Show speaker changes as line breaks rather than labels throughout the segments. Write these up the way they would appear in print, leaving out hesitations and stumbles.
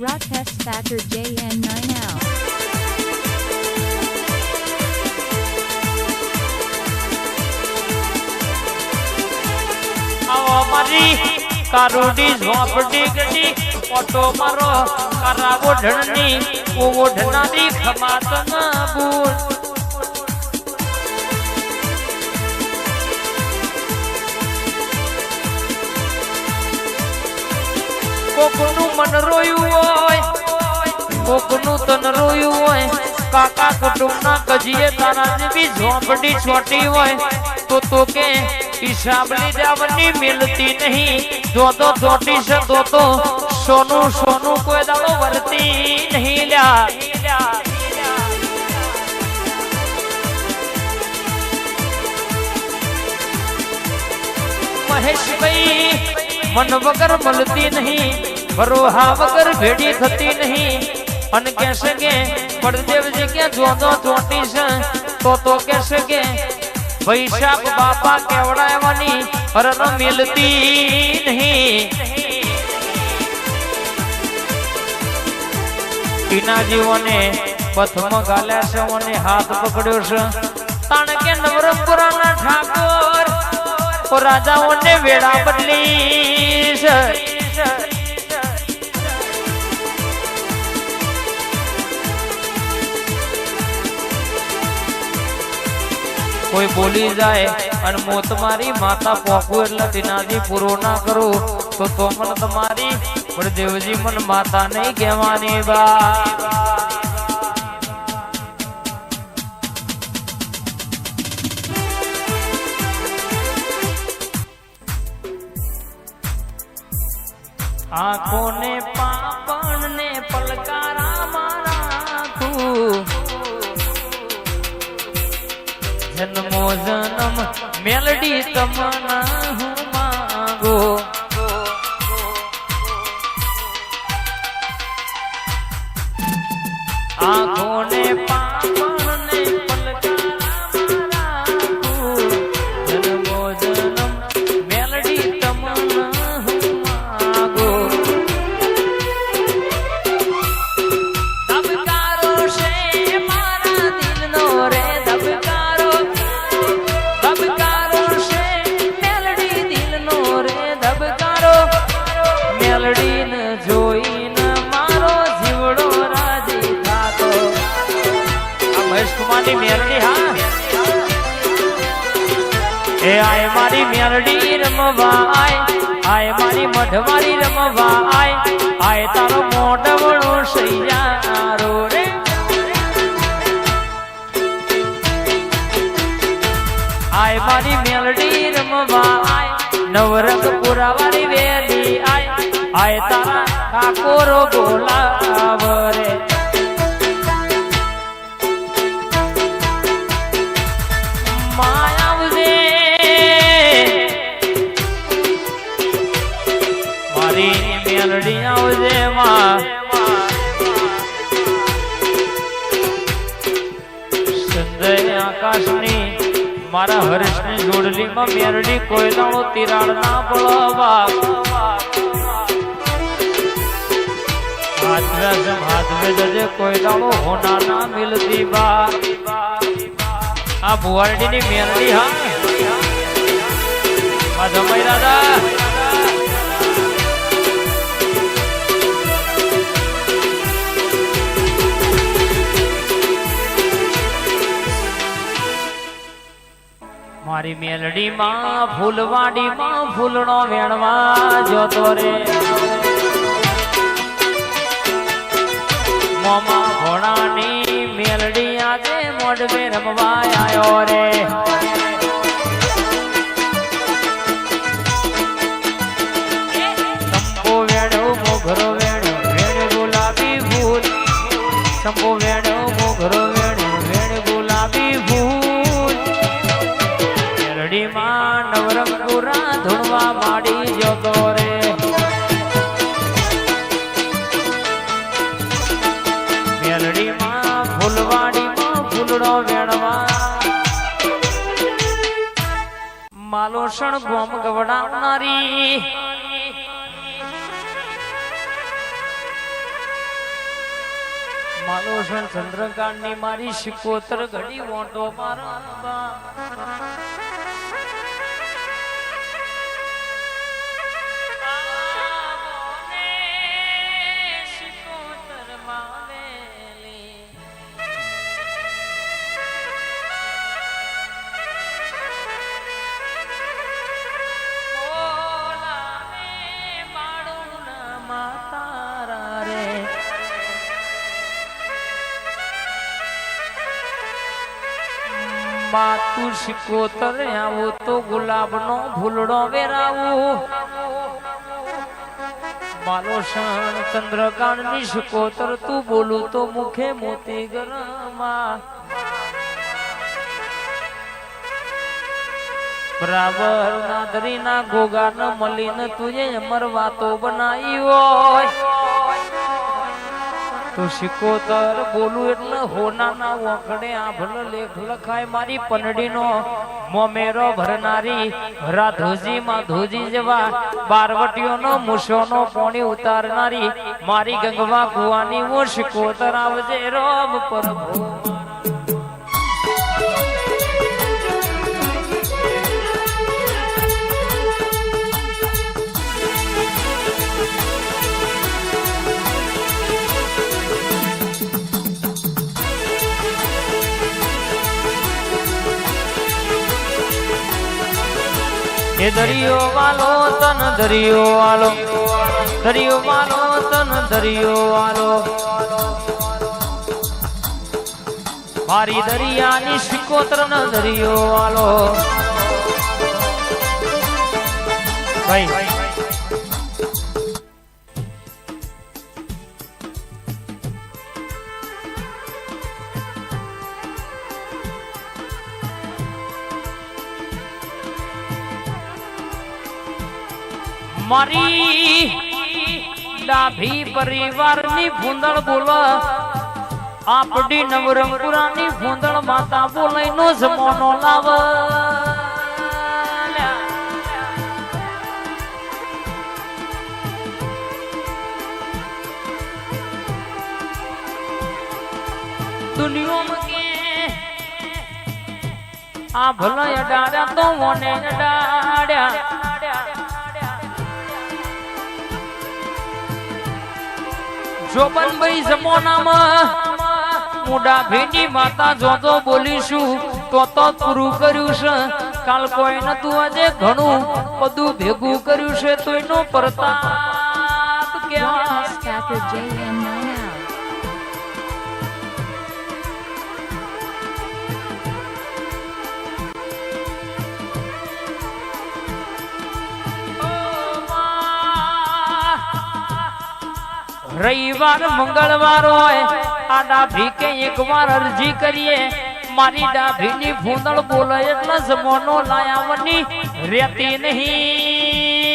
Rockest Factor JN9L.
મારી કારોડી ઝોપડી ગડી auto મારો કરાવો ઢણની ઓઢનારી ખમાત ના બૂર કોકનું મન રોયું હોય કોકનું તન રોયું હોય કાકા કુટુંબના કજીએ તારા જેવી ઝોપડી છોટી હોય તો કે હિસાબ લીધાવની મિલતી નહીં જો તો છોટી છે તો સોનું સોનું કોઈ દાડો વરતી નહીં લ્યા મહેશભાઈ મન વગર મળતી નહીં ભરોહા વગર ભેડી થતી નહીં અને કહેશે કે પડદેવજી ક્યાં જોદો ચોટી છે તો કહેશે કે વૈશાખ બાપા કેવડાવવાની હરણ મિલતી નહીં ટીના જીવોને પથમ ગાલ્યા છે અને હાથ પકડ્યો છે તાણ કે નવરંગપુરાના ઠાકોર રાજાઓને વેળા બદલી છે કોઈ બોલી જાય અને મો તમારી માતા પોકું એટલે ટીનાજી પૂરો ના કરું તો મને તમારી પણ દેવજી મન માતા નહીં કહેવાની બા આંખોને પાપણ ને પલકારા મારા તું જન્મો જન્મ મેલડી તમના હું માંગો આંખોને પાપણ ને પલકારા તું જન્મો જન્મ મેલડી તમના જોઈને મારો જીવડો રાજી થાતો આ મહેશ કુમારની મેલડી હા એ આય મારી મેલડી રમવા આય મારી મઢવારી રમવા આય તારો મોઢવણો સૈયારો રે આય મારી મેલડી રમવા નવરંગપુરા વાળી વેલી આય તારા ઠાકોરો બોલાવ રે માયાવજે મારી મેલડી આવજે માં સંજય આકાશની મારા હર્ષની જોડલીમાં મેરડી કોઈ દાણો તિરાડ ના પડવા હાથ में जजे कोई दाड़ो होना ना मिलती बा आ बुवारडी ની મેરડી હા આ જમાઈ દાદા મારી મેલડી માં ફૂલવાડી માં ફૂલનો વેણવા જોતો રે મોમા ઘોડાની મેલડી આજે મોઢવે રમવા આયો રે સંપો વેણો મોઘરો વેણો વેણ ગુલાબી ફૂલ સંપો વેણો મોઘરો વેણો વેણ ગુલાબી ફૂલ મેલડી માં નવરંગપુરા ધૂણવા માડી જોતો રે ફૂલવાડીમાં ફૂલડો વેણવા માલોસણ ગોમ ગવડાવનારી મારો સણ ચંદ્રકાંત ની મારી શિકોતર ઘડી ઓટો મારવા માતું શિકોતર આવું તો ગુલાબ નો ભૂલડો વેરાવું મારો શણ ચંદ્રકાંત ની શિકોતર તું બોલું તો મુખે મોતી ગરમા બરાબર નાદરી ના ગોગા ન મળીને તુજે અમર વાતો બનાવી હોય તો શિકોતર બોલું એટલે હોના ના વખડે આભલ લેખ લખાય મારી પનડીનો મોમેરો ભરનારી રાધોજી માં ધોજી જેવા બારવટીઓનો મૂછોનો પોણી ઉતારનારી મારી ગંગવા કુવાની હું શિકોતર આવજે રોમ પ્રભુ એ દરિયો વાલો તન દરિયો વાલો દરિયો વાલો તન દરિયો વાલો મારી દરિયાની શિકોતર ન દરિયો વાલો ભાઈ મારી ડાભી પરિવારની ભૂંદળ બોલો આપડી નવરંગપુરાની ભૂંદળ માતા બોલાઈ નો જમોનો લાવ દુનિયામાં કે આ ભલા અડાડ્યા તો મોને અડાડ્યા જોબનભાઈ જમોનામાં મોડા ભેની માતા જોજો બોલીશું તો પૂરું કર્યું છે કાલ કોઈ નતું આજે ઘણું બધું ભેગું કર્યું છે તો એનો પ્રતાપ ક્યાં
Stacker JN9 out.
રવિવાર મંગળવાર હોય આ ડાભી કે એક વાર અરજી કરીએ મારી ડાભી ની ભૂંદળ બોલે એટલે જમોનો લાયાવની રહેતી નહીં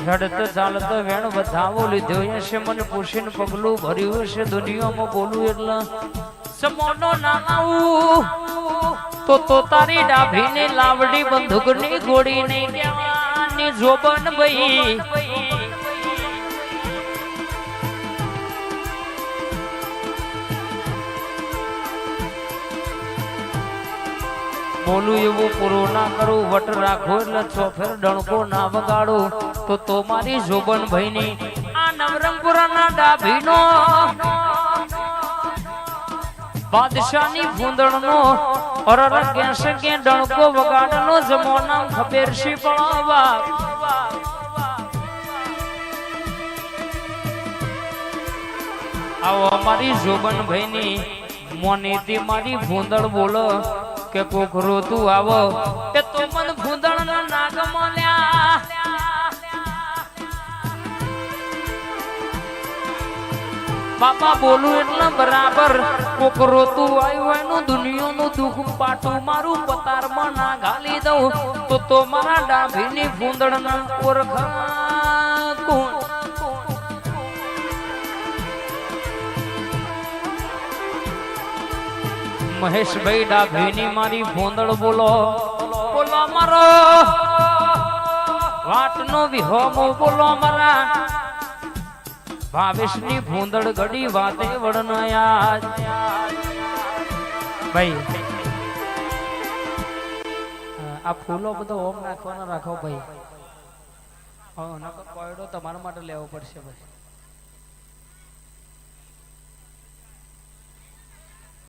રડત ચાલત વેણ વધાવો લીધો હશે મને પૂછીને પગલું ભર્યું હશે દુનિયામાં બોલું એટલે જમોનો ના આવું તો તારી ડાભી ને લાવડી બંદૂક ની ગોળી નહીં દેવાની જોબન ભાઈ બોલું એવું પૂરું ના કરું વટ રાખો એટલે ચોફેર ડણકો ના વગાડું તો મારી જોબન ભાઈ ની આ નવરંગપુરા ના ડાભી નો બાદશાહની ભૂંદળ નો અરર કેસે કે ડણકો વગાડનો જમોના ખબર શી પડવા આવો મારી જોબન ભાઈ ની મોનીતી મારી ભૂંદળ બોલો કે કોકરો તું આવો કે તો મન ભૂંદળ ના નાગ મળ્યા બાપા બોલું એટલે બરાબર કોકરો તું આવ્યું એનું દુનિયાનું દુઃખ પાટું મારું પતારમાં ના ઘાલી દઉં તો મારા ડાભીની ભૂંદળ ના ઓળખા કોણ મહેશભાઈ ડાભીની મારી ભૂંદળ બોલો બોલો મારો વાટ વાટનો વિહોમો બોલો મારા ભાવેશની ભૂંદડ ઘડી વાતે વડનાયા ભાઈ આ ફૂલો બધો ઓમ નાખવાનો રાખો ભાઈ. હા નકર કોયડો તમારા માટે લેવો પડશે ભાઈ.